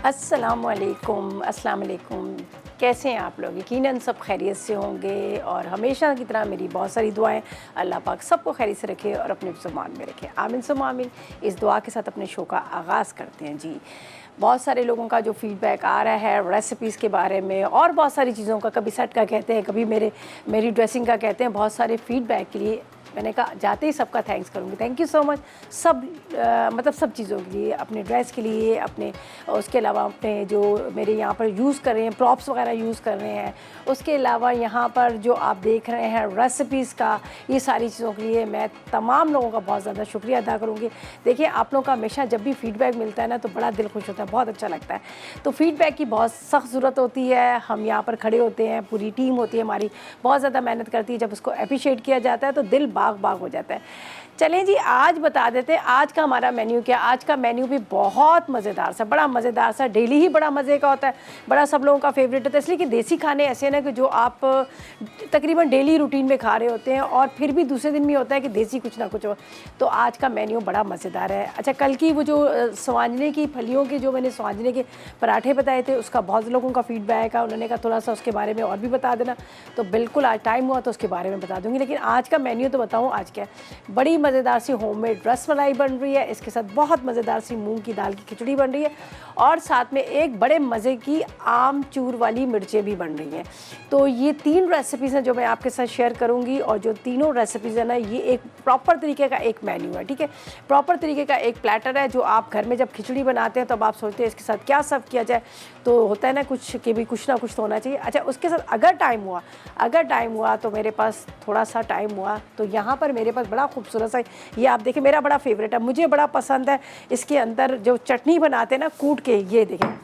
अस्सलामुअलैकुम, अस्सलाम वालेकुम। कैसे हैं आप लोग? यकीनन सब खैरियत से होंगे और हमेशा की तरह मेरी बहुत सारी दुआएं अल्लाह पाक सबको खैरियत से रखे और अपने ज़ुबान में रखे। आमीन सुम्मा आमीन। इस दुआ के साथ अपने शो का आगाज़ करते हैं जी। बहुत सारे लोगों का जो फ़ीडबैक आ रहा है रेसिपीज़ के बारे में और बहुत सारी चीज़ों का, कभी सेट का कहते हैं, कभी मेरी ड्रेसिंग का कहते हैं। बहुत सारे फ़ीडबैक के लिए मैंने कहा जाते ही सबका थैंक्स करूँगी। Thank you so much. सब मतलब सब चीज़ों के लिए, अपने ड्रेस के लिए, अपने उसके अलावा अपने जो मेरे यहाँ पर यूज़ कर रहे हैं, प्रॉप्स वगैरह यूज़ कर रहे हैं, उसके अलावा यहाँ पर जो आप देख रहे हैं रेसिपीज़ का, ये सारी चीज़ों के लिए मैं तमाम लोगों का बहुत ज़्यादा शुक्रिया अदा करूँगी। देखिए, आप लोगों का हमेशा जब भी फ़ीडबैक मिलता है ना तो बड़ा दिल खुश होता है, बहुत अच्छा लगता है। तो फ़ीडबैक की बहुत सख्त ज़रूरत होती है। हम यहाँ पर खड़े होते हैं, पूरी टीम होती है हमारी, बहुत ज़्यादा मेहनत करती है। जब उसको अप्रिशिएट किया जाता है तो दिल बाग बाग हो जाता है। चलें जी, आज बता देते हैं आज का हमारा मेन्यू क्या। आज का मेन्यू भी बहुत मज़ेदार सा, बड़ा मज़ेदार सा, डेली ही बड़ा मज़े का होता है, बड़ा सब लोगों का फेवरेट होता है। इसलिए कि देसी खाने ऐसे हैं ना कि जो आप तकरीबन डेली रूटीन में खा रहे होते हैं और फिर भी दूसरे दिन भी होता है कि देसी कुछ ना कुछ हो। तो आज का मेन्यू बड़ा मज़ेदार है। अच्छा, कल की वो जो स्वांजने की फलियों के जो मैंने स्वांजने के पराठे बताए थे, उसका बहुत लोगों का फीडबैक है। उन्होंने कहा थोड़ा सा उसके बारे में और भी बता देना, तो बिल्कुल आज टाइम हुआ तो उसके बारे में बता दूँगी। लेकिन आज का मेन्यू तो बताऊँ आज क्या है। बड़ी मज़ेदार सी होममेड रसमलाई बन रही है, इसके साथ बहुत मज़ेदार सी मूंग की दाल की खिचड़ी बन रही है और साथ में एक बड़े मज़े की आमचूर वाली मिर्चें भी बन रही हैं। तो ये 3 रेसिपीज़ हैं जो मैं आपके साथ शेयर करूंगी और जो तीनों रेसिपीज़ है ना, ये एक प्रॉपर तरीके का एक मेन्यू है, ठीक है। प्रॉपर तरीके का एक प्लेटर है जो आप घर में जब खिचड़ी बनाते हैं तो अब आप सोचते हैं इसके साथ क्या सर्व किया जाए, तो होता है ना कुछ कि भी कुछ ना कुछ तो होना चाहिए। अच्छा, उसके साथ अगर टाइम हुआ तो मेरे पास थोड़ा सा टाइम हुआ तो यहाँ पर मेरे पास बड़ा खूबसूरत सा, ये आप देखिए, मेरा बड़ा फेवरेट है, मुझे बड़ा पसंद है। इसके अंदर जो चटनी बनाते हैं ना कूट के, ये देखें,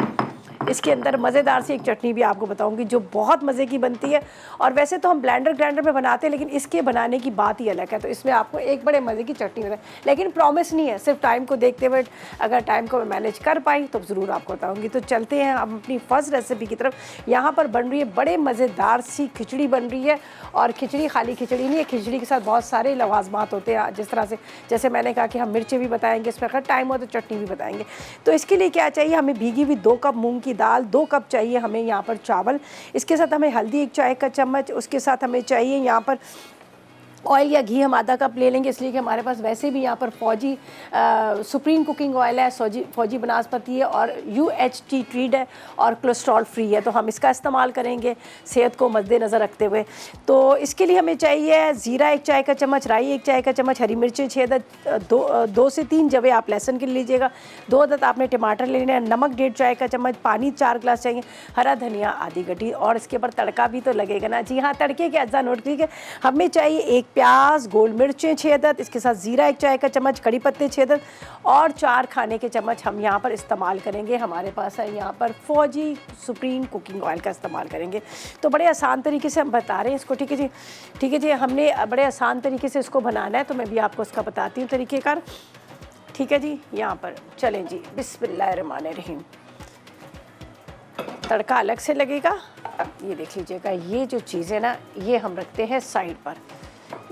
इसके अंदर मज़ेदार सी एक चटनी भी आपको बताऊंगी जो बहुत मज़े की बनती है। और वैसे तो हम ब्लेंडर में बनाते हैं, लेकिन इसके बनाने की बात ही अलग है। तो इसमें आपको एक बड़े मज़े की चटनी बनाए, लेकिन प्रॉमिस नहीं है, सिर्फ टाइम को देखते हुए, अगर टाइम को मैं मैनेज कर पाई तो ज़रूर आपको बताऊँगी। तो चलते हैं हम अपनी फ़र्स्ट रेसिपी की तरफ। यहाँ पर बन रही है बड़े मज़ेदार सी खिचड़ी बन रही है। और खिचड़ी खाली खिचड़ी नहीं है, खिचड़ी के साथ बहुत सारे लवाजमात होते हैं, जिस तरह से जैसे मैंने कहा कि हम मिर्चें भी बताएंगे, इसमें अगर टाइम हो तो चटनी भी बताएंगे। तो इसके लिए क्या चाहिए, हमें भीगी हुई 2 कप मूंग की दाल, 2 कप चाहिए हमें यहाँ पर चावल, इसके साथ हमें हल्दी 1 चाय का चम्मच, उसके साथ हमें चाहिए यहाँ पर ऑयल या घी हम आधा कप ले लेंगे, इसलिए कि हमारे पास वैसे भी यहाँ पर फौजी सुप्रीम कुकिंग ऑयल है, फौजी बनास्पति है और UHT ट्रीड है और कोलेस्ट्रॉल फ्री है, तो हम इसका इस्तेमाल करेंगे सेहत को मद्देनज़र रखते हुए। तो इसके लिए हमें चाहिए ज़ीरा 1 चाय का चम्मच, राई 1 चाय का चम्मच, हरी मिर्चें 6 अदद, 2 से 3 जवे आप लहसुन के लीजिएगा, 2 अदद आपने टमाटर लेने हैं, नमक 1.5 चाय का चम्मच, पानी 4 गिलास चाहिए, हरा धनिया आधी गड्डी, और इसके ऊपर तड़का भी तो लगेगा ना जी। हाँ, तड़के के अज्जा नोट कीजिए। हमें चाहिए 1 प्याज, गोल मिर्चें 6 अदद, इसके साथ ज़ीरा 1 चाय का चम्मच, कड़ी पत्ते 6 अदद और 4 खाने के चम्मच हम यहाँ पर इस्तेमाल करेंगे। हमारे पास है यहाँ पर फौजी सुप्रीम कुकिंग ऑयल का इस्तेमाल करेंगे। तो बड़े आसान तरीके से हम बता रहे हैं इसको, ठीक है जी, ठीक है जी। हमने बड़े आसान तरीके से इसको बनाना है, तो मैं भी आपको इसका बताती हूँ तरीक़ेकार, ठीक है जी। यहाँ पर चलें जी, बिस्मिल्लाहिर्रहमानिर्रहीम। तड़का अलग से लगेगा, ये देख लीजिएगा। ये जो चीज़ें ना, ये हम रखते हैं साइड पर।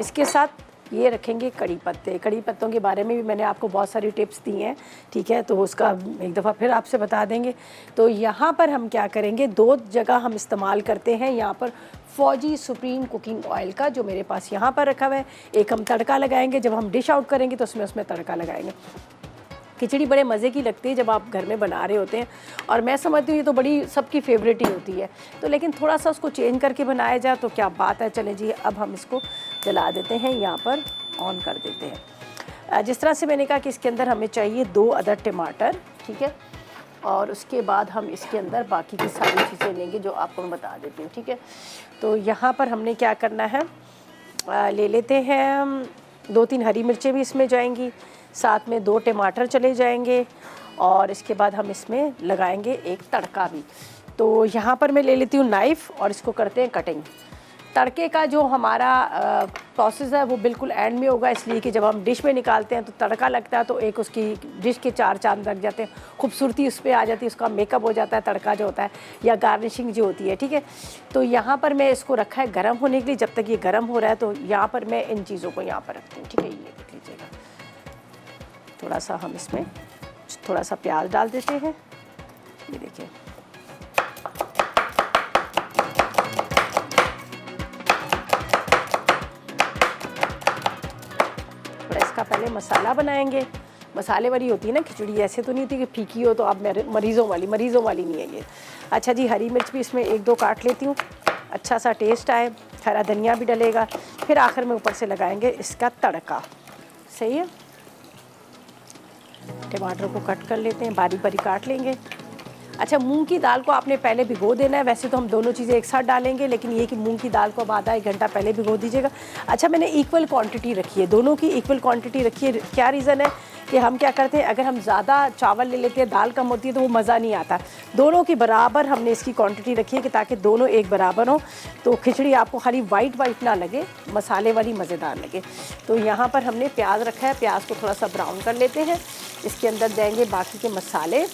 इसके साथ ये रखेंगे कड़ी पत्ते। कड़ी पत्तों के बारे में भी मैंने आपको बहुत सारी टिप्स दी हैं, ठीक है, तो उसका एक दफ़ा फिर आपसे बता देंगे। तो यहाँ पर हम क्या करेंगे, 2 जगह हम इस्तेमाल करते हैं यहाँ पर फौजी सुप्रीम कुकिंग ऑयल का, जो मेरे पास यहाँ पर रखा हुआ है। एक हम तड़का लगाएंगे, जब हम डिश आउट करेंगे तो उसमें तड़का लगाएंगे। खिचड़ी बड़े मज़े की लगती है जब आप घर में बना रहे होते हैं, और मैं समझती हूँ ये तो बड़ी सबकी फेवरेट ही होती है। तो लेकिन थोड़ा सा उसको चेंज करके बनाया जाए तो क्या बात है। चलें जी, अब हम इसको जला देते हैं, यहाँ पर ऑन कर देते हैं। जिस तरह से मैंने कहा कि इसके अंदर हमें चाहिए 2 अदद टमाटर, ठीक है, और उसके बाद हम इसके अंदर बाकी की सारी चीज़ें लेंगे जो आपको मैं बता देती हूँ, ठीक है। तो यहाँ पर हमने क्या करना है, ले लेते हैं 2-3 हरी मिर्चें भी इसमें जाएंगी, साथ में 2 टमाटर चले जाएंगे, और इसके बाद हम इसमें लगाएंगे एक तड़का भी। तो यहाँ पर मैं ले लेती हूँ नाइफ़ और इसको करते हैं कटिंग। तड़के का जो हमारा प्रोसेस है वो बिल्कुल एंड में होगा, इसलिए कि जब हम डिश में निकालते हैं तो तड़का लगता है तो एक उसकी डिश के 4 चांद लग जाते हैं, खूबसूरती उस पर आ जाती है, उसका मेकअप हो जाता है तड़का जो होता है, या गार्निशिंग जो होती है, ठीक है। तो यहाँ पर मैं इसको रखा है गर्म होने के लिए। जब तक ये गर्म हो रहा है तो यहाँ पर मैं इन चीज़ों को यहाँ पर रखती हूँ, ठीक है। ये देख लीजिएगा, थोड़ा सा हम इसमें थोड़ा सा प्याज डाल देते हैं, ये देखिए, थोड़ा इसका पहले मसाला बनाएंगे। मसाले वाली होती है ना खिचड़ी, ऐसे तो नहीं होती कि फीकी हो, तो आप मरीज़ों वाली नहीं है ये। अच्छा जी, हरी मिर्च भी इसमें 1-2 काट लेती हूँ, अच्छा सा टेस्ट आए। हरा धनिया भी डलेगा, फिर आखिर में ऊपर से लगाएंगे इसका तड़का। सही है। टमाटर को कट कर लेते हैं, बारीक बारीक काट लेंगे। अच्छा, मूंग की दाल को आपने पहले भिगो देना है। वैसे तो हम दोनों चीज़ें एक साथ डालेंगे, लेकिन ये कि मूंग की दाल को अब आधा 1 घंटा पहले भिगो दीजिएगा। अच्छा, मैंने इक्वल क्वांटिटी रखी है, दोनों की इक्वल क्वांटिटी रखी है। क्या रीज़न है कि हम क्या करते हैं, अगर हम ज़्यादा चावल ले लेते हैं, दाल कम होती है, तो वो मज़ा नहीं आता। दोनों की बराबर हमने इसकी क्वांटिटी रखी है कि ताकि दोनों एक बराबर हों, तो खिचड़ी आपको खाली वाइट ना लगे, मसाले वाली मज़ेदार लगे। तो यहाँ पर हमने प्याज रखा है, प्याज को थोड़ा सा ब्राउन कर लेते हैं। इसके अंदर देंगे बाकी के मसाले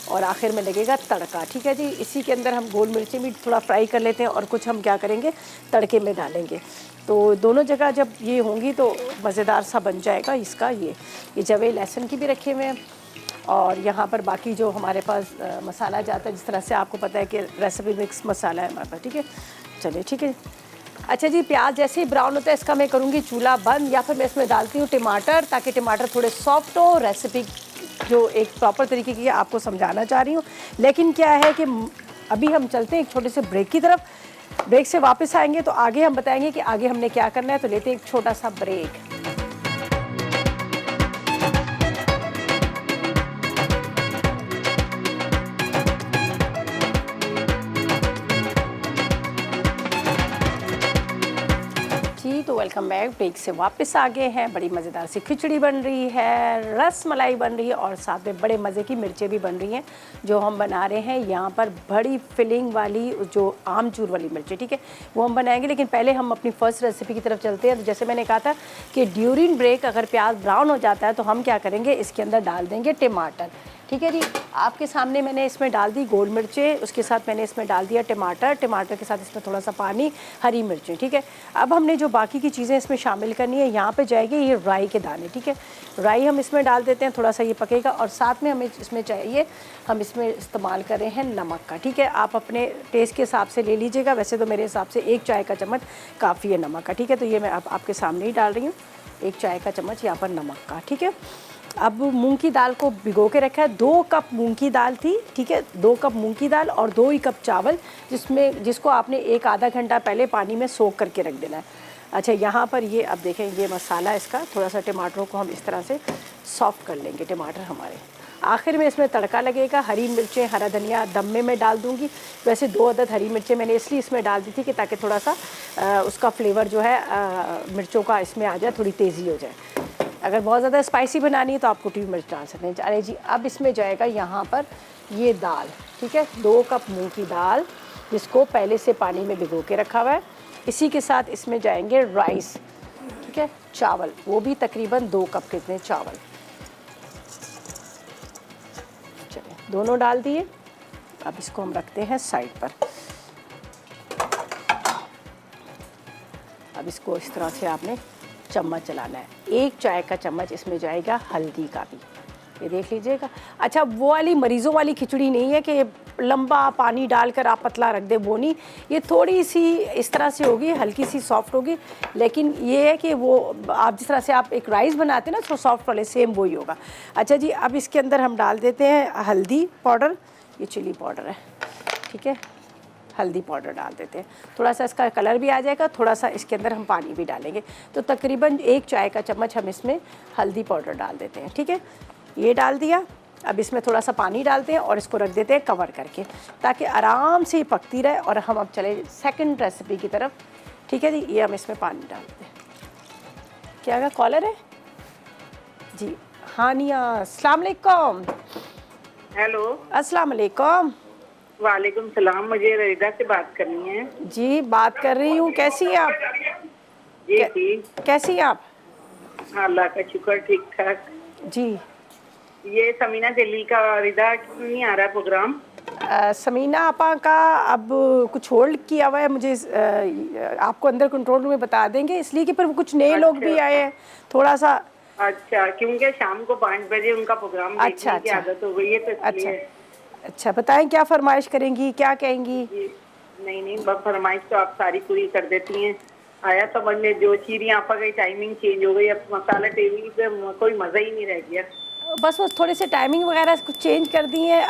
और आखिर में लगेगा तड़का। ठीक है जी। इसी के अंदर हम गोल मिर्चें भी थोड़ा फ्राई कर लेते हैं और कुछ हम क्या करेंगे, तड़के में डालेंगे। तो दोनों जगह जब ये होंगी तो मज़ेदार सा बन जाएगा इसका। ये जवे लहसुन की भी रखे हुए हैं, और यहाँ पर बाकी जो हमारे पास मसाला जाता है, जिस तरह से आपको पता है कि रेसिपी मिक्स मसाला है हमारे पास। ठीक है, चलिए ठीक है। अच्छा जी, प्याज जैसे ही ब्राउन होता है इसका मैं करूँगी चूल्हा बंद, या फिर मैं इसमें डालती हूँ टमाटर, ताकि टमाटर थोड़े सॉफ्ट हो। रेसिपी जो एक प्रॉपर तरीके की आपको समझाना चाह रही हूँ। लेकिन क्या है कि अभी हम चलते हैं एक छोटे से ब्रेक की तरफ। ब्रेक से वापस आएंगे तो आगे हम बताएंगे कि आगे हमने क्या करना है। तो लेते हैं एक छोटा सा ब्रेक। जी, तो वेलकम बैक। ब्रेक से वापस आ गए हैं। बड़ी मज़ेदार सी खिचड़ी बन रही है, रस मलाई बन रही है, और साथ में बड़े मज़े की मिर्चें भी बन रही हैं जो हम बना रहे हैं यहाँ पर। बड़ी फिलिंग वाली जो आमचूर वाली मिर्चें, ठीक है, वो हम बनाएंगे। लेकिन पहले हम अपनी फ़र्स्ट रेसिपी की तरफ चलते हैं। तो जैसे मैंने कहा था कि ड्यूरिंग ब्रेक अगर प्याज ब्राउन हो जाता है तो हम क्या करेंगे, इसके अंदर डाल देंगे टमाटर। ठीक है जी। आपके सामने मैंने इसमें डाल दी गोल मिर्चें, उसके साथ मैंने इसमें डाल दिया टमाटर, टमाटर के साथ इसमें थोड़ा सा पानी, हरी मिर्चें। ठीक है, अब हमने जो बाकी की चीज़ें इसमें शामिल करनी है, यहाँ पे जाएगी ये राई के दाने। ठीक है, राई हम इसमें डाल देते हैं, थोड़ा सा ये पकेगा, और साथ में हमें इसमें चाहिए, हम इसमें इस्तेमाल कर रहे हैं नमक का। ठीक है, आप अपने टेस्ट के हिसाब से ले लीजिएगा। वैसे तो मेरे हिसाब से 1 चाय का चम्मच काफ़ी है नमक का। ठीक है, तो ये मैं आपके सामने ही डाल रही हूँ, 1 चाय का चम्मच यहाँ पर नमक का। ठीक है, अब मूंग की दाल को भिगो के रखा है। 2 कप मूंग की दाल थी। ठीक है, 2 कप मूंग की दाल और 2 ही कप चावल, जिसको आपने 1 आधा घंटा पहले पानी में सोख करके रख देना है। अच्छा, यहाँ पर ये अब देखें, ये मसाला इसका थोड़ा सा टमाटरों को हम इस तरह से सॉफ्ट कर लेंगे, टमाटर हमारे। आखिर में इसमें तड़का लगेगा। हरी मिर्चें, हरा धनिया दम में मैं डाल दूँगी। वैसे 2 अदद हरी मिर्चें मैंने इसलिए इसमें डाल दी थी कि ताकि थोड़ा सा उसका फ्लेवर जो है मिर्चों का इसमें आ जाए, थोड़ी तेज़ी हो जाए। अगर बहुत ज़्यादा स्पाइसी बनानी है तो आप कुटी हुई मिर्च डाल सकते हैं। अरे जी, अब इसमें जाएगा यहाँ पर ये दाल। ठीक है, 2 कप मूंग की दाल, जिसको पहले से पानी में भिगो के रखा हुआ है। इसी के साथ इसमें जाएंगे राइस। ठीक है, चावल, वो भी तकरीबन 2 कप कितने चावल। चलिए, दोनों डाल दिए। अब इसको हम रखते हैं साइड पर। अब इसको इस तरह से आपने चम्मच चलाना है। 1 चाय का चम्मच इसमें जाएगा हल्दी का भी, ये देख लीजिएगा। अच्छा, वो वाली मरीज़ों वाली खिचड़ी नहीं है कि लंबा पानी डालकर आप पतला रख दे, वो नहीं। ये थोड़ी सी इस तरह से होगी, हल्की सी सॉफ्ट होगी। लेकिन ये है कि वो आप जिस तरह से आप एक राइस बनाते हैं ना, तो सॉफ्ट वाले, सेम वही होगा। अच्छा जी, अब इसके अंदर हम डाल देते हैं हल्दी पाउडर, ये चिली पाउडर है। ठीक है, हल्दी पाउडर डाल देते हैं, थोड़ा सा इसका कलर भी आ जाएगा। थोड़ा सा इसके अंदर हम पानी भी डालेंगे, तो तकरीबन 1 चाय का चम्मच हम इसमें हल्दी पाउडर डाल देते हैं। ठीक है, ये डाल दिया। अब इसमें थोड़ा सा पानी डालते हैं और इसको रख देते हैं कवर करके, ताकि आराम से पकती रहे। और हम अब चले सेकंड रेसिपी की तरफ। ठीक है जी, ये हम इसमें पानी डालते हैं। क्या का कॉलर है जी? हानिया, अस्सलाम वालेकुम। हेलो, अस्सलाम वालेकुम। वालेकुम सलाम। मुझे रईदा से बात करनी है। जी, बात कर रही हूँ। कैसी हैं आप? जी जी, कैसी हैं आप? हाँ, अल्लाह का शुक्र, ठीक ठाक। जी, ये समीना दिल्ली का, रिदा क्यों नहीं आ रहा प्रोग्राम? समीना आपा का अब कुछ होल्ड किया हुआ है। मुझे आपको अंदर कंट्रोल रूम में बता देंगे, इसलिए कि पर कुछ नए लोग भी आए हैं थोड़ा सा। अच्छा, क्योंकि शाम को 5 बजे उनका प्रोग्राम देखने की आदत हो गई है, तो अच्छा, इसलिए। अच्छा, बताएं क्या फरमाइश करेंगी, क्या कहेंगी? जी, नहीं नहीं, बस फरमाइश तो आप सारी पूरी कर देती हैं। आया समझ में, जो चीरी आपा गई, टाइमिंग चेंज हो गई, अब मसाला टीवी पे कोई मजा ही नहीं रह गया। बस वो थोड़े से टाइमिंग वगैरह कुछ चेंज कर दी है।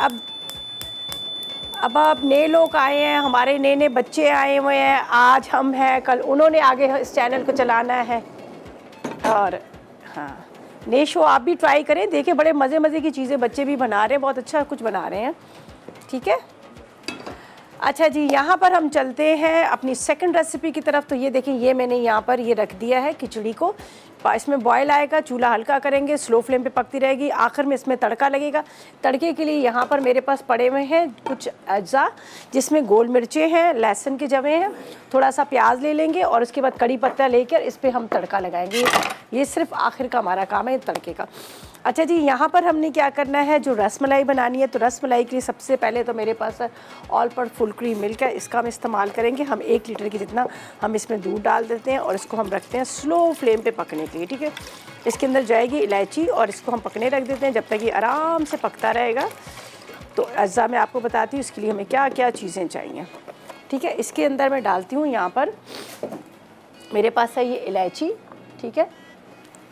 अब नए लोग आए हैं, हमारे नए नए बच्चे आए हुए हैं, आज हम हैं, कल उन्होंने आगे इस चैनल को चलाना है। और हाँ, नए शो आप भी ट्राई करें, देखिए बड़े मज़े मज़े की चीज़ें बच्चे भी बना रहे हैं, बहुत अच्छा कुछ बना रहे हैं। ठीक है, अच्छा जी, यहाँ पर हम चलते हैं अपनी सेकंड रेसिपी की तरफ। तो ये देखें, ये मैंने यहाँ पर ये रख दिया है खिचड़ी को। इसमें बॉयल आएगा, चूल्हा हल्का करेंगे, स्लो फ्लेम पे पकती रहेगी। आखिर में इसमें तड़का लगेगा। तड़के के लिए यहाँ पर मेरे पास पड़े हुए हैं कुछ अज्जा, जिसमें गोल मिर्चें हैं, लहसुन के जवे हैं, थोड़ा सा प्याज ले लेंगे और उसके बाद कड़ी पत्ता लेकर इस पर हम तड़का लगाएंगे। ये सिर्फ आखिर का हमारा काम है तड़के का। अच्छा जी, यहाँ पर हमने क्या करना है, जो रसमलाई बनानी है, तो रसमलाई के लिए सबसे पहले तो मेरे पास ऑल पर फुल क्रीम मिल्क है, इसका हम इस्तेमाल करेंगे। हम 1 लीटर की जितना हम इसमें दूध डाल देते हैं और इसको हम रखते हैं स्लो फ्लेम पे पकने के लिए। ठीक है, इसके अंदर जाएगी इलायची और इसको हम पकने रख देते हैं जब तक ये आराम से पकता रहेगा। तो अज्जा मैं आपको बताती हूँ इसके लिए हमें क्या क्या चीज़ें चाहिए। ठीक है, इसके अंदर मैं डालती हूँ, यहाँ पर मेरे पास है ये इलायची। ठीक है,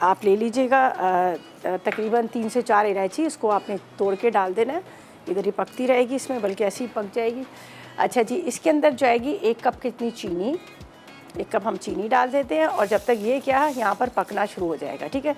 आप ले लीजिएगा तकरीबन 3 से 4 इलायची, इसको आपने तोड़ के डाल देना है। इधर ही पकती रहेगी इसमें, बल्कि ऐसी ही पक जाएगी। अच्छा जी, इसके अंदर जाएगी 1 कप कितनी चीनी, 1 कप हम चीनी डाल देते हैं और जब तक ये क्या है यहाँ पर पकना शुरू हो जाएगा। ठीक है,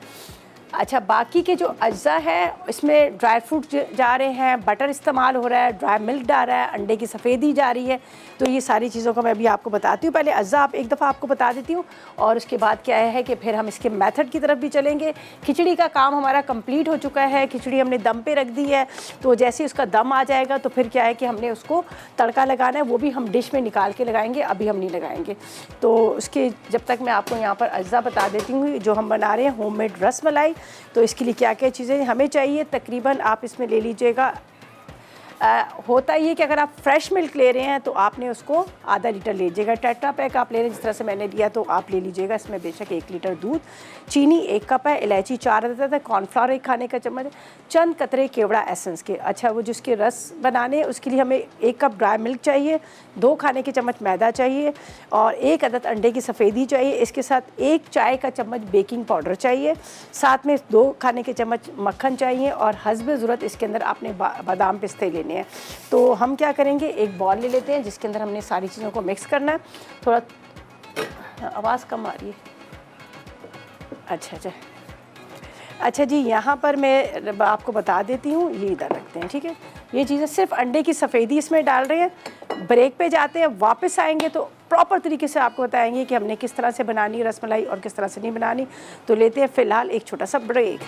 अच्छा, बाकी के जो अज्जा है इसमें ड्राई फ्रूट जा रहे हैं, बटर इस्तेमाल हो रहा है, ड्राई मिल्क डाल रहा है, अंडे की सफ़ेदी जा रही है। तो ये सारी चीज़ों को मैं अभी आपको बताती हूँ। पहले अज्जा आप एक दफ़ा आपको बता देती हूँ और उसके बाद क्या है कि फिर हम इसके मेथड की तरफ भी चलेंगे। खिचड़ी का काम हमारा कंप्लीट हो चुका है, खिचड़ी हमने दम पे रख दी है। तो जैसे उसका दम आ जाएगा तो फिर क्या है कि हमने उसको तड़का लगाना है, वो भी हम डिश में निकाल के लगाएंगे, अभी हम नहीं लगाएंगे। तो उसके जब तक मैं आपको यहाँ पर अज्जा बता देती हूँ जो हम बना रहे हैं होममेड रसमलाई। तो इसके लिए क्या क्या चीज़ें हमें चाहिए, तकरीबन आप इसमें ले लीजिएगा। होता ये कि अगर आप फ्रेश मिल्क ले रहे हैं तो आपने उसको आधा लीटर ले लीजिएगा। टेट्रा पैक आप ले रहे हैं जिस तरह से मैंने लिया तो आप ले लीजिएगा। इसमें बेशक 1 लीटर दूध, चीनी 1 कप है, इलायची 4 अदद है, कॉर्नफ्लावर 1 खाने का चम्मच, चंद कतरे केवड़ा एसेंस के। अच्छा, वो जिसके रस बनाने उसके लिए हमें 1 कप ड्राई मिल्क चाहिए, 2 खाने के चम्मच मैदा चाहिए और 1 अदद अंडे की सफ़ेदी चाहिए। इसके साथ 1 चाय का चम्मच बेकिंग पाउडर चाहिए, साथ में 2 खाने के चम्मच मक्खन चाहिए और हस्ब ज़रूरत इसके अंदर आपने बादाम पिस्ते लेने हैं। तो हम क्या करेंगे, एक बॉल ले लेते हैं जिसके अंदर हमने सारी चीज़ों को मिक्स करना है। थोड़ा आवाज़ कम आ रही है। अच्छा जी, यहाँ पर मैं आपको बता देती हूँ, ये इधर रखते हैं। ठीक है, ये चीज़ें सिर्फ अंडे की सफ़ेदी इसमें डाल रहे हैं। ब्रेक पे जाते हैं, वापस आएंगे तो प्रॉपर तरीके से आपको बताएंगे कि हमने किस तरह से बनानी है रसमलाई और किस तरह से नहीं बनानी। तो लेते हैं फ़िलहाल एक छोटा सा ब्रेक।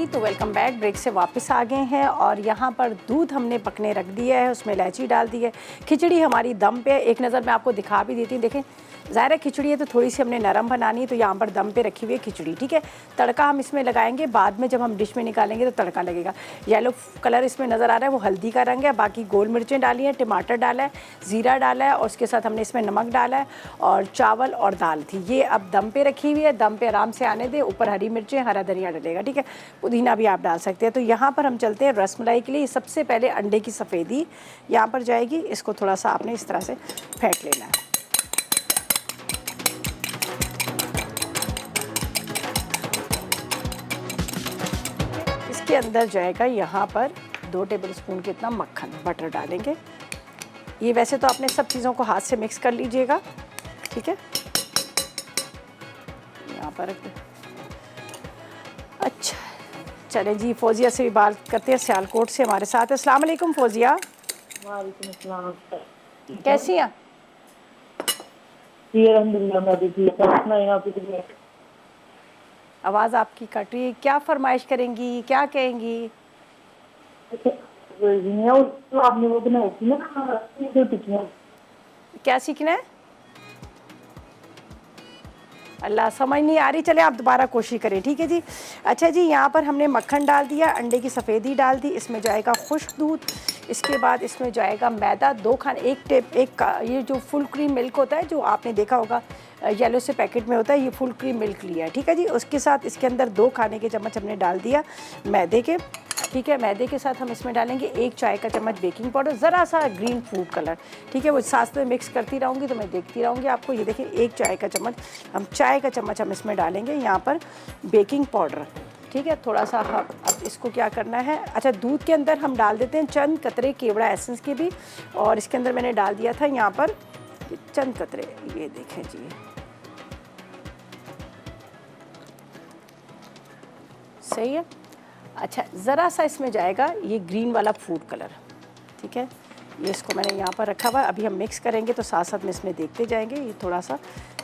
तो वेलकम बैक, ब्रेक से वापस आ गए हैं और यहाँ पर दूध हमने पकने रख दिया है, उसमें इलायची डाल दी है। खिचड़ी हमारी दम पे, एक नज़र मैं आपको दिखा भी देती हूँ। देखें, ज़ाहिर है खिचड़ी है तो थोड़ी सी हमने नरम बनानी है, तो यहाँ पर दम पे रखी हुई है खिचड़ी। ठीक है, तड़का हम इसमें लगाएंगे बाद में, जब हम डिश में निकालेंगे तो तड़का लगेगा। येलो कलर इसमें नज़र आ रहा है, वो हल्दी का रंग है। बाकी गोल मिर्चें डाली हैं, टमाटर डाला है, ज़ीरा डाला है और उसके साथ हमने इसमें नमक डाला है और चावल और दाल थी। ये अब दम पे रखी हुई है, दम पे आराम से आने दें। ऊपर हरी मिर्चें, हरा धनिया डलेगा। ठीक है, पुदीना भी आप डाल सकते हैं। तो यहाँ पर हम चलते हैं रसमलाई के लिए। सबसे पहले अंडे की सफ़ेदी यहाँ पर जाएगी, इसको थोड़ा सा आपने इस तरह से फेंट लेना है। इसके अंदर जाएगा यहाँ पर 2 टेबलस्पून के इतना मक्खन, बटर डालेंगे। ये वैसे तो आपने सब चीज़ों को हाथ से मिक्स कर लीजिएगा। ठीक है, यहाँ पर रख दो। अच्छा, चले जी, फ़ौजिया से भी बात करते हैं, सियालकोट से हमारे साथ है। अस्सलाम वालेकुम फ़ौजिया। वालेकुम अस्सलाम। कैसी हैं? जी अल्हम्दुलिल्लाह, मैं भी ठीक हूं। अपना यहाँ पे आवाज़ आपकी कट रही है, क्या फरमाइश करेंगी, क्या कहेंगी? आपने वो बनाई थी ना, टिक्कियाँ। क्या सीखना है? अल्लाह, समझ नहीं आ रही, चले आप दोबारा कोशिश करें। ठीक है जी। अच्छा जी, यहाँ पर हमने मक्खन डाल दिया, अंडे की सफ़ेदी डाल दी, इसमें जाएगा खुश्क दूध, इसके बाद इसमें जाएगा मैदा 2 खाने, ये जो फुल क्रीम मिल्क होता है जो आपने देखा होगा येलो से पैकेट में होता है, ये फुल क्रीम मिल्क लिया है, ठीक है जी। उसके साथ इसके अंदर 2 खाने के चम्मच हमने डाल दिया मैदे के, ठीक है। मैदे के साथ हम इसमें डालेंगे 1 चाय का चम्मच बेकिंग पाउडर, ज़रा सा ग्रीन फूड कलर, ठीक है। वो साथ में मिक्स करती रहूँगी तो मैं देखती रहूँगी आपको। ये देखिए 1 चाय का चम्मच, हम चाय का चम्मच हम इसमें डालेंगे यहाँ पर बेकिंग पाउडर, ठीक है। थोड़ा सा अब इसको क्या करना है, अच्छा दूध के अंदर हम डाल देते हैं चंद कतरे केवड़ा एसेंस के भी, और इसके अंदर मैंने डाल दिया था यहाँ पर चंद कतरे, ये देखें जी, सही है। अच्छा ज़रा सा इसमें जाएगा ये ग्रीन वाला फूड कलर, ठीक है। ये इसको मैंने यहाँ पर रखा हुआ है, अभी हम मिक्स करेंगे तो साथ साथ में इसमें देखते जाएंगे। ये थोड़ा सा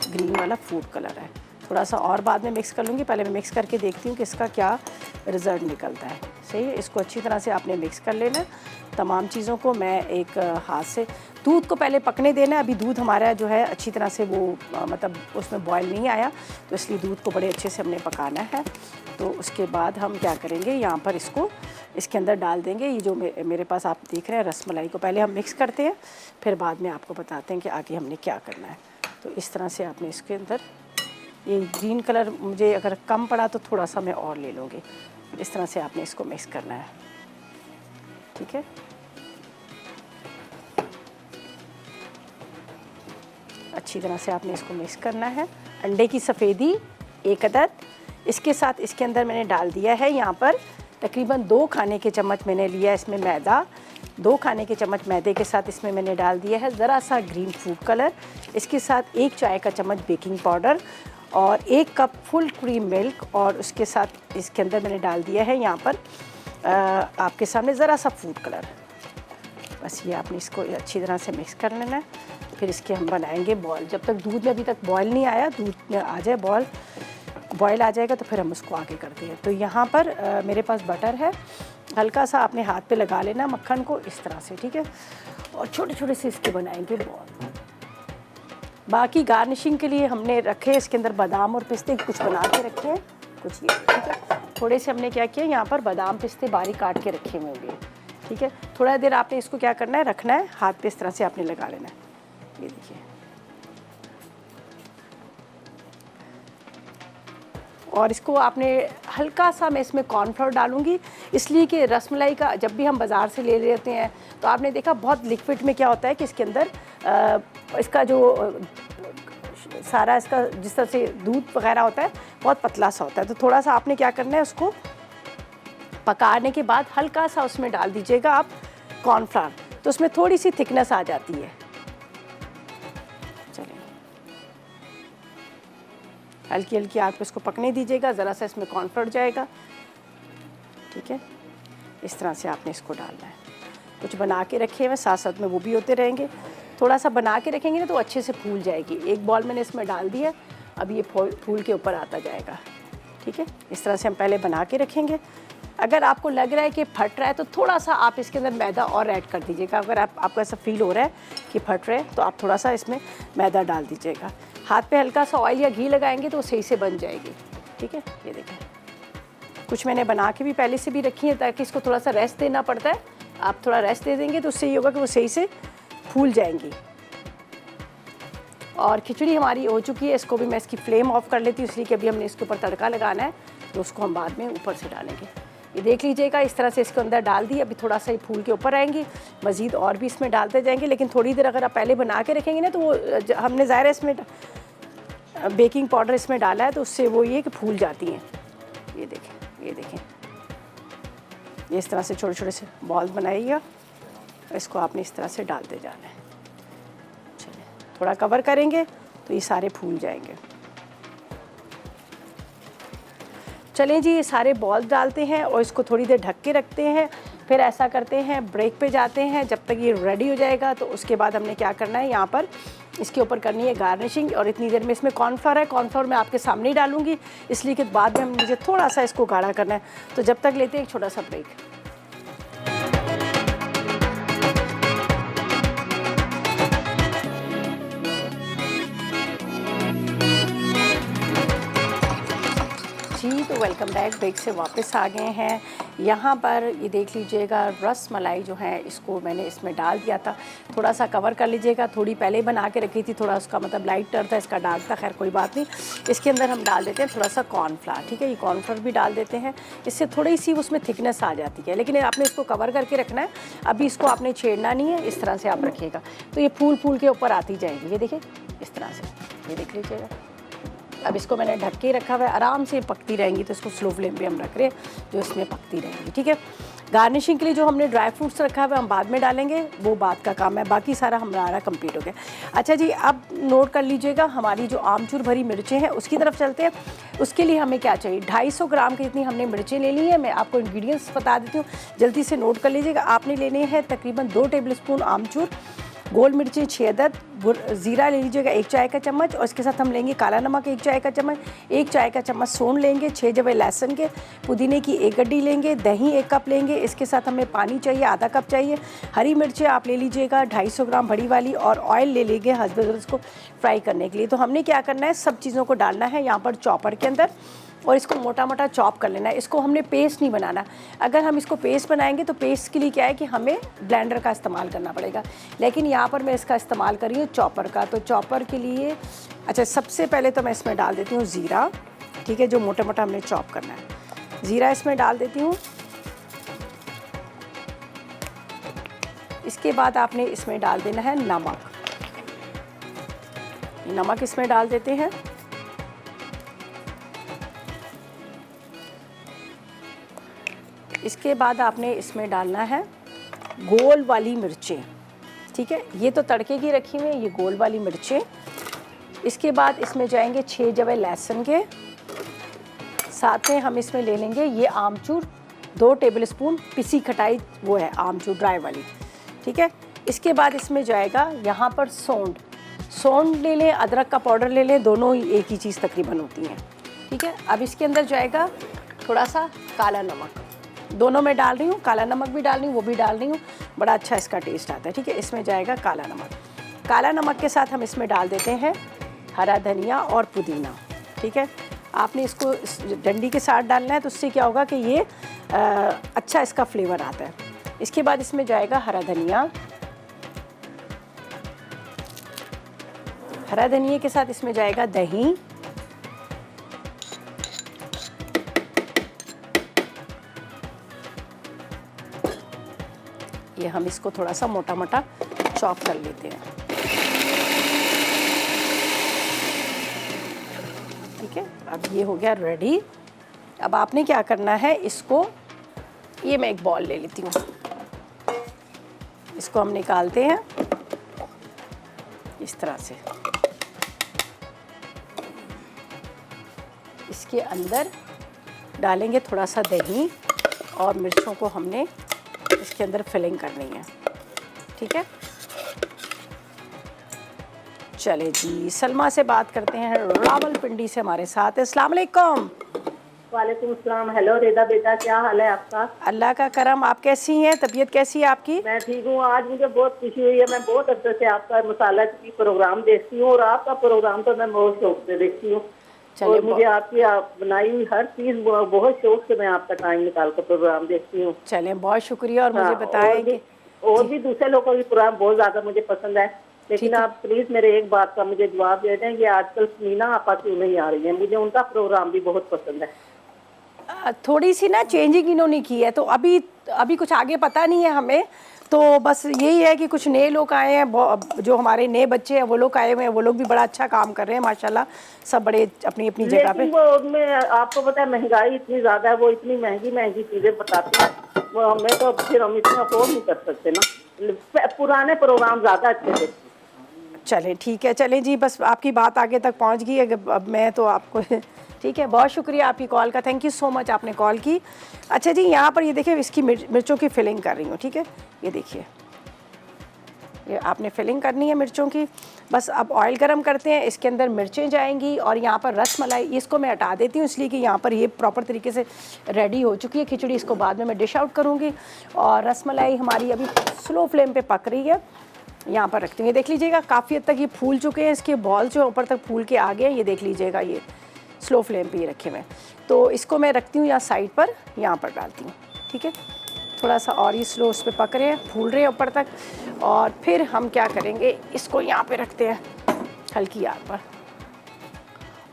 ग्रीन वाला फूड कलर है, थोड़ा सा और बाद में मिक्स कर लूँगी, पहले मैं मिक्स करके देखती हूँ कि इसका क्या रिज़ल्ट निकलता है, सही है। इसको अच्छी तरह से आपने मिक्स कर लेना है तमाम चीज़ों को। मैं एक हाथ से दूध को पहले पकने देना है, अभी दूध हमारा जो है अच्छी तरह से वो मतलब उसमें बॉयल नहीं आया, तो इसलिए दूध को बड़े अच्छे से हमने पकाना है। तो उसके बाद हम क्या करेंगे, यहाँ पर इसको इसके अंदर डाल देंगे। ये जो मेरे पास आप देख रहे हैं रसमलाई को पहले हम मिक्स करते हैं, फिर बाद में आपको बताते हैं कि आगे हमने क्या करना है। तो इस तरह से आपने इसके अंदर ये ग्रीन कलर मुझे अगर कम पड़ा तो थोड़ा सा मैं और ले लूँगी। इस तरह से आपने इसको मिक्स करना है, ठीक है। अच्छी तरह से आपने इसको मिक्स करना है। अंडे की सफ़ेदी 1 अदद, इसके साथ इसके अंदर मैंने डाल दिया है यहाँ पर तकरीबन 2 खाने के चम्मच मैंने लिया है इसमें मैदा, 2 खाने के चम्मच मैदे के साथ इसमें मैंने डाल दिया है ज़रा सा ग्रीन फूड कलर, इसके साथ 1 चाय का चम्मच बेकिंग पाउडर और 1 कप फुल क्रीम मिल्क, और उसके साथ इसके अंदर मैंने डाल दिया है यहाँ पर आपके सामने ज़रा सा फूड कलर। बस ये आपने इसको अच्छी तरह से मिक्स कर लेना है। फिर इसके हम बनाएंगे बॉल, जब तक दूध में अभी तक बॉयल नहीं आया, दूध में आ जाए बॉयल आ जाएगा तो फिर हम उसको आगे करते हैं। तो यहाँ पर मेरे पास बटर है, हल्का सा आपने हाथ पे लगा लेना मक्खन को इस तरह से, ठीक है। और छोटे छोटे से इसके बनाएंगे बॉल। बाकी गार्निशिंग के लिए हमने रखे इसके अंदर बादाम और पिस्ते कुछ बना के रखे हैं, कुछ ये, ठीक है। थोड़े से हमने क्या किया यहाँ पर बादाम पिस्ते बारीक काट के रखे हुए हैं, ठीक है। थोड़ा देर आपने इसको क्या करना है, रखना है हाथ पे इस तरह से आपने लगा लेना है। ये देखिए, और इसको आपने हल्का सा, मैं इसमें कॉर्नफ्लोर डालूंगी इसलिए कि रसमलाई का जब भी हम बाज़ार से ले लेते हैं तो आपने देखा बहुत लिक्विड में क्या होता है कि इसके अंदर इसका जो सारा इसका जिस तरह से दूध वगैरह होता है बहुत पतला सा होता है। तो थोड़ा सा आपने क्या करना है, उसको पकाने के बाद हल्का सा उसमें डाल दीजिएगा आप कॉर्नफ्लोर, तो उसमें थोड़ी सी थिकनेस आ जाती है। चलिए हल्की हल्की आग पे इसको पकने दीजिएगा, ज़रा सा इसमें कॉर्नफ्लोर जाएगा, ठीक है। इस तरह से आपने इसको डालना है। कुछ बना के रखे हुए साथ साथ में वो भी होते रहेंगे। थोड़ा सा बना के रखेंगे ना तो अच्छे से फूल जाएगी। एक बॉल मैंने इसमें डाल दिया, अब ये फूल के ऊपर आता जाएगा, ठीक है। इस तरह से हम पहले बना के रखेंगे। अगर आपको लग रहा है कि फट रहा है तो थोड़ा सा आप इसके अंदर मैदा और ऐड कर दीजिएगा। अगर आपको ऐसा फील हो रहा है कि फट रहा है तो आप थोड़ा सा इसमें मैदा डाल दीजिएगा। हाथ पे हल्का सा ऑयल या घी लगाएंगे तो सही से बन जाएगी, ठीक है। ये देखें, कुछ मैंने बना के भी पहले से भी रखी है ताकि इसको थोड़ा सा रेस्ट देना पड़ता है। आप थोड़ा रेस्ट दे देंगे तो उससे ये होगा कि वो सही से फूल जाएंगी। और खिचड़ी हमारी हो चुकी है, इसको भी मैं इसकी फ्लेम ऑफ कर लेती हूँ इसलिए कि अभी हमने इसके ऊपर तड़का लगाना है, तो उसको हम बाद में ऊपर से डालेंगे। ये देख लीजिएगा, इस तरह से इसके अंदर डाल दी। अभी थोड़ा सा ही फूल के ऊपर आएंगी, मज़ीद और भी इसमें डालते जाएंगे। लेकिन थोड़ी देर अगर आप पहले बना के रखेंगे ना तो वो हमने ज़ाहिर है इसमें बेकिंग पाउडर इसमें डाला है तो उससे वो ये कि फूल जाती हैं। ये देखें, ये देखें, ये इस तरह से छोटे छोटे से बॉल बनाइएगा, इसको आपने इस तरह से डालते जाना है। चलिए थोड़ा कवर करेंगे तो ये सारे फूल जाएंगे। चलें जी, ये सारे बॉल डालते हैं और इसको थोड़ी देर ढक के रखते हैं। फिर ऐसा करते हैं, ब्रेक पे जाते हैं जब तक ये रेडी हो जाएगा। तो उसके बाद हमने क्या करना है, यहाँ पर इसके ऊपर करनी है गार्निशिंग। और इतनी देर में इसमें कॉर्नफ्लोर है, कॉर्नफ्लोर मैं आपके सामने ही डालूंगी इसलिए कि बाद में हम मुझे थोड़ा सा इसको गाढ़ा करना है। तो जब तक लेते हैं एक छोटा सा ब्रेक। जी, तो वेलकम बैक। ब्रेक से वापस आ गए हैं। यहाँ पर ये देख लीजिएगा रस मलाई जो है इसको मैंने इसमें डाल दिया था। थोड़ा सा कवर कर लीजिएगा, थोड़ी पहले बना के रखी थी, थोड़ा उसका मतलब लाइट टर था, इसका डार्क था, खैर कोई बात नहीं। इसके अंदर हम डाल देते हैं थोड़ा सा कॉर्नफ्लावर, ठीक है, ये कॉर्नफ्लावर भी डाल देते हैं, इससे थोड़ी सी उसमें थिकनेस आ जाती है। लेकिन आपने इसको कवर करके रखना है, अभी इसको आपने छेड़ना नहीं है, इस तरह से आप रखिएगा तो ये फूल फूल के ऊपर आती जाएगी। ये देखिए इस तरह से, ये देख लीजिएगा। अब इसको मैंने ढक के रखा हुआ है, आराम से पकती रहेंगी, तो इसको स्लो फ्लेम पे हम रख रहे हैं जो इसमें पकती रहेंगी, ठीक है। गार्निशिंग के लिए जो हमने ड्राई फ्रूट्स रखा हुआ है हम बाद में डालेंगे, वो बाद का काम है, बाकी सारा हमारा कंप्लीट हो गया। अच्छा जी, अब नोट कर लीजिएगा हमारी जो आमचूर भरी मिर्चें हैं उसकी तरफ चलते हैं। उसके लिए हमें क्या चाहिए, 250 ग्राम की इतनी हमने मिर्चें ले ली है। मैं आपको इंग्रेडिएंट्स बता देती हूँ, जल्दी से नोट कर लीजिएगा। आपने लेने हैं तकरीबन 2 टेबलस्पून आमचूर, गोल मिर्ची 6 अदद, ज़ीरा ले लीजिएगा 1 चाय का चम्मच, और इसके साथ हम लेंगे काला नमक 1 चाय का चम्मच, 1 चाय का चम्मच सोंठ लेंगे, 6 जवे लहसुन के, पुदीने की 1 गड्डी लेंगे, दही 1 कप लेंगे, इसके साथ हमें पानी चाहिए आधा कप चाहिए, हरी मिर्चें आप ले लीजिएगा 250 ग्राम बड़ी वाली, और ऑयल ले लेंगे हस्बैंड उसको फ्राई करने के लिए। तो हमने क्या करना है, सब चीज़ों को डालना है यहाँ पर चॉपर के अंदर, और इसको मोटा मोटा चॉप कर लेना है। इसको हमने पेस्ट नहीं बनाना। अगर हम इसको पेस्ट बनाएंगे तो पेस्ट के लिए क्या है कि हमें ब्लेंडर का इस्तेमाल करना पड़ेगा, लेकिन यहाँ पर मैं इसका इस्तेमाल कर रही हूँ चॉपर का। तो चॉपर के लिए अच्छा, सबसे पहले तो मैं इसमें डाल देती हूँ ज़ीरा, ठीक है, जो मोटा मोटा हमने चॉप करना है। ज़ीरा इसमें डाल देती हूँ। इसके बाद आपने इसमें डाल देना है नमक, नमक इसमें डाल देते हैं। इसके बाद आपने इसमें डालना है गोल वाली मिर्चें, ठीक है, ये तो तड़के की रखी हुई है, ये गोल वाली मिर्चें। इसके बाद इसमें जाएंगे 6 जवे लहसुन के, साथ में हम इसमें ले लेंगे ये आमचूर 2 टेबलस्पून पिसी खटाई, वो है आमचूर ड्राई वाली, ठीक है। इसके बाद इसमें जाएगा यहाँ पर सौंठ ले लें, अदरक का पाउडर ले लें, दोनों ही एक ही चीज़ तकरीबन होती हैं, ठीक है। अब इसके अंदर जाएगा थोड़ा सा काला नमक, दोनों में डाल रही हूँ, काला नमक भी डाल रही हूँ, वो भी डाल रही हूँ, बड़ा अच्छा इसका टेस्ट आता है, ठीक है। इसमें जाएगा काला नमक। काला नमक के साथ हम इसमें डाल देते हैं हरा धनिया और पुदीना, ठीक है। आपने इसको डंडी के साथ डालना है, तो उससे क्या होगा कि ये अच्छा इसका फ्लेवर आता है। इसके बाद इसमें जाएगा हरा धनिया, हरा धनिया के साथ इसमें जाएगा दही, ये हम इसको थोड़ा सा मोटा मोटा चॉप कर लेते हैं, ठीक है। अब ये हो गया रेडी। अब आपने क्या करना है, इसको ये मैं एक बॉल ले लेती हूँ, इसको हम निकालते हैं इस तरह से। इसके अंदर डालेंगे थोड़ा सा दही, और मिर्चों को हमने इसके अंदर फिलिंग करनी है, ठीक है। चले जी, सलमा से बात करते हैं, रावलपिंडी से हमारे साथ है। अस्सलाम वालेकुम। वालेकुम अस्सलाम। हेलो रेदा बेटा, क्या हाल है आपका? अल्लाह का करम, आप कैसी हैं, तबीयत कैसी है आपकी? मैं ठीक हूँ। आज मुझे बहुत खुशी हुई है, मैं बहुत अच्छे से आपका मसाला की प्रोग्राम देखती हूँ, और आपका प्रोग्राम तो मैं बहुत शौक से देखती हूँ, और मुझे आपकी बनाई हुई हर चीज़ बहुत शौक से मैं आपका टाइम निकाल कर प्रोग्राम देखती हूँ। चले, बहुत शुक्रिया। और मुझे बताएं, और भी दूसरे लोगों का भी प्रोग्राम बहुत ज़्यादा मुझे पसंद है, लेकिन आप प्लीज़ मेरे एक बात का मुझे जवाब दे दें कि आजकल मीना आपा क्यों नहीं आ रही है? मुझे उनका प्रोग्राम भी बहुत पसंद है। थोड़ी सी ना चेंजिंग इन्होंने की है, तो अभी कुछ आगे पता नहीं है हमें, तो बस यही है कि कुछ नए लोग आए हैं, जो हमारे नए बच्चे हैं वो लोग आए हुए हैं, वो लोग भी बड़ा अच्छा काम कर रहे हैं माशाल्लाह, सब बड़े अपनी अपनी जगह पे। वो उनमें आपको पता है महंगाई इतनी ज़्यादा है, वो इतनी महंगी महंगी चीज़ें बताते हैं, वो हमें तो फिर हम इतना अफोर्ड नहीं कर सकते ना, पुराने प्रोग्राम ज़्यादा अच्छे थे। चले ठीक है, चलें जी, बस आपकी बात आगे तक पहुंच गई है। अब मैं तो आपको ठीक है, बहुत शुक्रिया आपकी कॉल का, थैंक यू सो मच, आपने कॉल की। अच्छा जी, यहाँ पर ये देखिए इसकी मिर्चों की फिलिंग कर रही हूँ, ठीक है, ये देखिए, ये आपने फिलिंग करनी है मिर्चों की। बस अब ऑयल गरम करते हैं, इसके अंदर मिर्चें जाएंगी, और यहाँ पर रस मलाई, इसको मैं हटा देती हूँ इसलिए कि यहाँ पर ये प्रॉपर तरीके से रेडी हो चुकी है खिचड़ी, इसको बाद में मैं डिश आउट करूँगी। और रस मलाई हमारी अभी स्लो फ्लेम पर पक रही है, यहाँ पर रखती हूँ। ये देख लीजिएगा काफ़ी हद तक ये फूल चुके हैं, इसके बॉल जो ऊपर तक फूल के आ गए हैं, ये देख लीजिएगा, ये स्लो फ्लेम पे ये रखे हुए हैं। तो इसको मैं रखती हूँ यहाँ साइड पर, यहाँ पर डालती हूँ, ठीक ठीक है, थोड़ा सा और ये स्लो उस पर पक रहे हैं, फूल रहे हैं ऊपर तक। और फिर हम क्या करेंगे, इसको यहाँ पे रखते हैं हल्की आग पर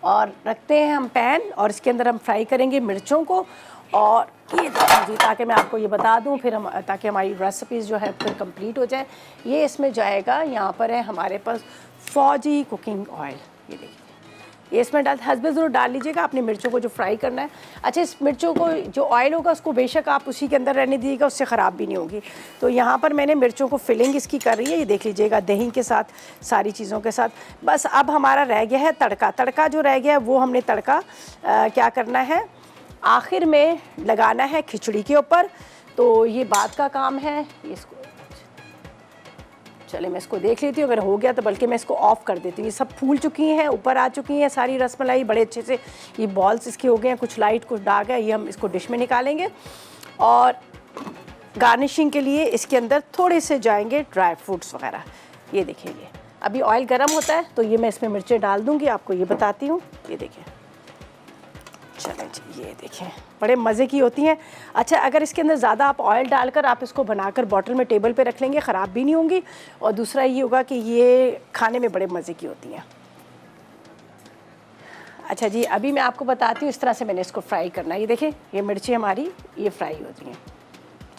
और रखते हैं हम पैन, और इसके अंदर हम फ्राई करेंगे मिर्चों को। और ये देखिए जी, ताकि मैं आपको ये बता दूं फिर हम, ताकि हमारी रेसिपीज़ जो है फिर कंप्लीट हो जाए। ये इसमें जाएगा, यहाँ पर है हमारे पास फौजी कुकिंग ऑयल, ये देखिए ये इसमें हस्बैंड ज़रूर डाल लीजिएगा अपनी मिर्चों को जो फ्राई करना है। अच्छा, इस मिर्चों को जो ऑयल होगा उसको बेशक आप उसी के अंदर रहने दीजिएगा, उससे ख़राब भी नहीं होगी। तो यहाँ पर मैंने मिर्चों को फिलिंग इसकी कर रही है, ये देख लीजिएगा, दही के साथ, सारी चीज़ों के साथ। बस अब हमारा रह गया है तड़का। तड़का जो रह गया है वो हमने तड़का क्या करना है, आखिर में लगाना है खिचड़ी के ऊपर। तो ये बात का काम है, इसको चले मैं इसको देख लेती हूँ, अगर हो गया तो बल्कि मैं इसको ऑफ़ कर देती हूँ। ये सब फूल चुकी हैं, ऊपर आ चुकी हैं सारी रसमलाई बड़े अच्छे से, ये बॉल्स इसके हो गए हैं, कुछ लाइट कुछ डार्क है। ये हम इसको डिश में निकालेंगे और गार्निशिंग के लिए इसके अंदर थोड़े से जाएंगे ड्राई फ्रूट्स वगैरह। ये देखिए, ये अभी ऑयल गर्म होता है तो ये मैं इसमें मिर्चें डाल दूँगी, आपको ये बताती हूँ। ये देखिए, चलें जी, ये देखें बड़े मज़े की होती हैं। अच्छा, अगर इसके अंदर ज़्यादा आप ऑयल डालकर आप इसको बनाकर बॉटल में टेबल पे रख लेंगे, ख़राब भी नहीं होंगी। और दूसरा ये होगा कि ये खाने में बड़े मज़े की होती हैं। अच्छा जी, अभी मैं आपको बताती हूँ इस तरह से मैंने इसको फ्राई करना है। ये देखें, ये मिर्ची हमारी ये फ्राई होती हैं,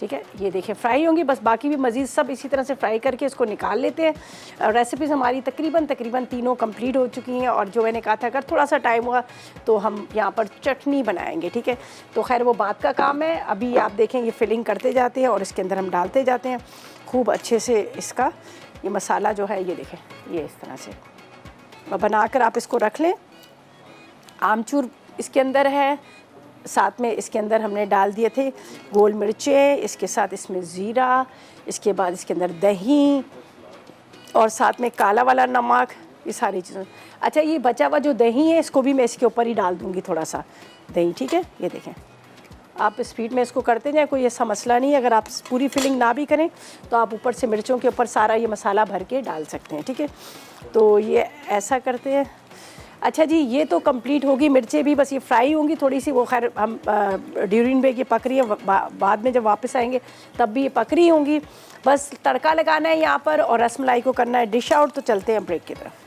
ठीक है, ये देखिए फ्राई होंगी। बस बाकी भी मज़ीद सब इसी तरह से फ्राई करके इसको निकाल लेते हैं। रेसिपीज़ हमारी तकरीबन तीनों कंप्लीट हो चुकी हैं। और जो मैंने कहा था, अगर थोड़ा सा टाइम हुआ तो हम यहाँ पर चटनी बनाएंगे, ठीक है। तो खैर वो बात का काम है। अभी आप देखें ये फिलिंग करते जाते हैं और इसके अंदर हम डालते जाते हैं खूब अच्छे से। इसका ये मसाला जो है, ये देखें, ये इस तरह से बनाकर आप इसको रख लें। आमचूर इसके अंदर है, साथ में इसके अंदर हमने डाल दिए थे गोल मिर्चें, इसके साथ इसमें ज़ीरा, इसके बाद इसके अंदर दही और साथ में काला वाला नमक, ये सारी चीज़ें। अच्छा, ये बचा हुआ जो दही है इसको भी मैं इसके ऊपर ही डाल दूँगी, थोड़ा सा दही, ठीक है। ये देखें, आप स्पीड में इसको करते जाएं, कोई ऐसा मसला नहीं है। अगर आप पूरी फिलिंग ना भी करें तो आप ऊपर से मिर्चों के ऊपर सारा ये मसाला भर के डाल सकते हैं, ठीक है। तो ये ऐसा करते हैं। अच्छा जी, ये तो कंप्लीट होगी, मिर्चें भी बस ये फ्राई होंगी थोड़ी सी, वो खैर हम ड्यूरिंग ब्रेक ये पक रही है, बाद में जब वापस आएंगे तब भी ये पक रही होंगी। बस तड़का लगाना है यहाँ पर और रसमलाई को करना है डिश आउट। तो चलते हैं ब्रेक की तरफ।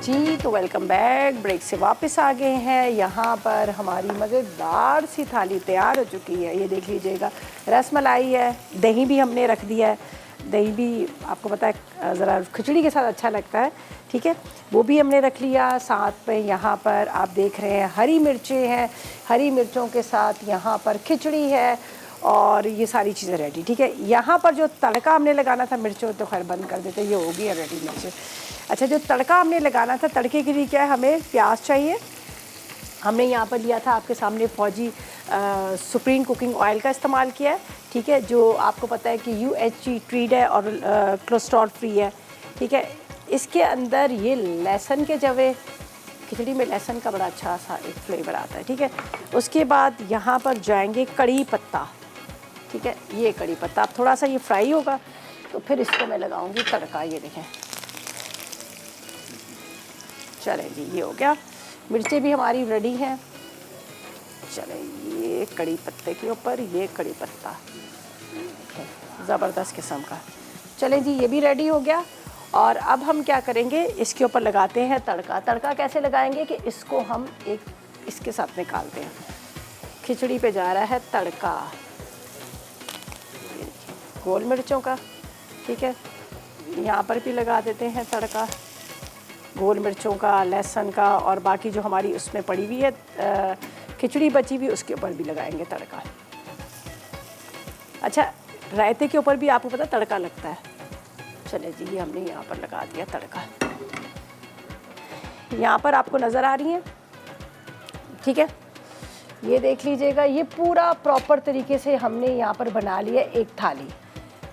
जी, तो वेलकम बैक। ब्रेक से वापस आ गए हैं। यहाँ पर हमारी मज़ेदार सी थाली तैयार हो चुकी है। ये देख लीजिएगा, रसमलाई है, दही भी हमने रख दिया है। दही भी आपको पता है ज़रा खिचड़ी के साथ अच्छा लगता है, ठीक है, वो भी हमने रख लिया। साथ में यहाँ पर आप देख रहे हैं हरी मिर्चें हैं, हरी मिर्चों के साथ यहाँ पर खिचड़ी है और ये सारी चीज़ें रेडी, ठीक है। यहाँ पर जो तड़का हमने लगाना था, मिर्चों तो खैर बंद कर देते, ये होगी रेडी मिर्चें। अच्छा, जो तड़का हमने लगाना था, तड़के के लिए क्या है, हमें प्याज चाहिए। हमने यहाँ पर लिया था आपके सामने फौजी सुप्रीम कुकिंग ऑयल का इस्तेमाल किया है, ठीक है, जो आपको पता है कि UHG ट्रीड है और कोलेस्ट्रॉल फ्री है, ठीक है। इसके अंदर ये लहसुन के जवे, खिचड़ी में लहसुन का बड़ा अच्छा सा एक फ्लेवर आता है, ठीक है। उसके बाद यहाँ पर जाएंगे कड़ी पत्ता, ठीक है, ये कड़ी पत्ता अब थोड़ा सा ये फ्राई होगा तो फिर इसको मैं लगाऊंगी तड़का। ये देखें, चलें जी, ये हो गया। मिर्चें भी हमारी रेडी हैं। चलें, ये कड़ी पत्ते के ऊपर ये कड़ी पत्ता, ज़बरदस्त किस्म का। चलें जी, ये भी रेडी हो गया। और अब हम क्या करेंगे, इसके ऊपर लगाते हैं तड़का। तड़का कैसे लगाएंगे कि इसको हम एक इसके साथ निकालते हैं। खिचड़ी पे जा रहा है तड़का गोल मिर्चों का, ठीक है। यहाँ पर भी लगा देते हैं तड़का गोल मिर्चों का, लहसुन का, और बाकी जो हमारी उसमें पड़ी हुई है खिचड़ी बची हुई उसके ऊपर भी लगाएंगे तड़का। अच्छा, रायते के ऊपर भी आपको पता तड़का लगता है। चले जी, ये हमने यहाँ पर लगा दिया तड़का। यहाँ पर आपको नज़र आ रही है, ठीक है, ये देख लीजिएगा। ये पूरा प्रॉपर तरीके से हमने यहाँ पर बना लिया एक थाली।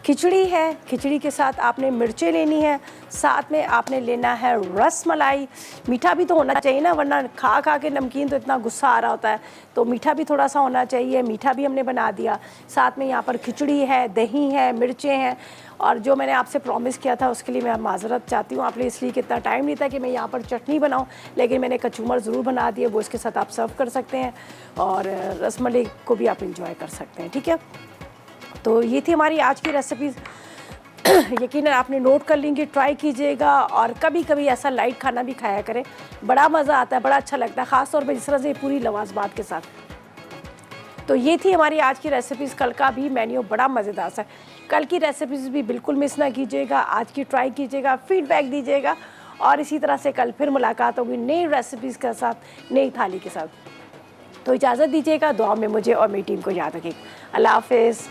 खिचड़ी है, खिचड़ी के साथ आपने मिर्चें लेनी है, साथ में आपने लेना है रस मलाई। मीठा भी तो होना चाहिए ना, वरना खा खा के नमकीन तो इतना गुस्सा आ रहा होता है, तो मीठा भी थोड़ा सा होना चाहिए। मीठा भी हमने बना दिया। साथ में यहाँ पर खिचड़ी है, दही है, मिर्चें हैं। और जो मैंने आपसे प्रॉमिस किया था उसके लिए मैं माज़रत चाहती हूँ आपने, इसलिए कि इतना टाइम नहीं था कि मैं यहाँ पर चटनी बनाऊँ, लेकिन मैंने कचूमर ज़रूर बना दिए, वो इसके साथ आप सर्व कर सकते हैं और रसमलाई को भी आप इंजॉय कर सकते हैं। ठीक है, तो ये थी हमारी आज की रेसिपीज़। यकीनन आपने नोट कर लेंगे, ट्राई कीजिएगा और कभी कभी ऐसा लाइट खाना भी खाया करें, बड़ा मज़ा आता है, बड़ा अच्छा लगता है, ख़ास तौर पे जिस तरह से पूरी लवाजबात के साथ। तो ये थी हमारी आज की रेसिपीज़। कल का भी मेन्यू बड़ा मज़ेदार सा है, कल की रेसिपीज़ भी बिल्कुल मिस ना कीजिएगा, आज की ट्राई कीजिएगा, फीडबैक दीजिएगा और इसी तरह से कल फिर मुलाकात होगी नई रेसिपीज़ के साथ, नई थाली के साथ। तो इजाज़त दीजिएगा, दुआ में मुझे और मेरी टीम को याद रखिएगा। अल्लाह हाफ़िज़।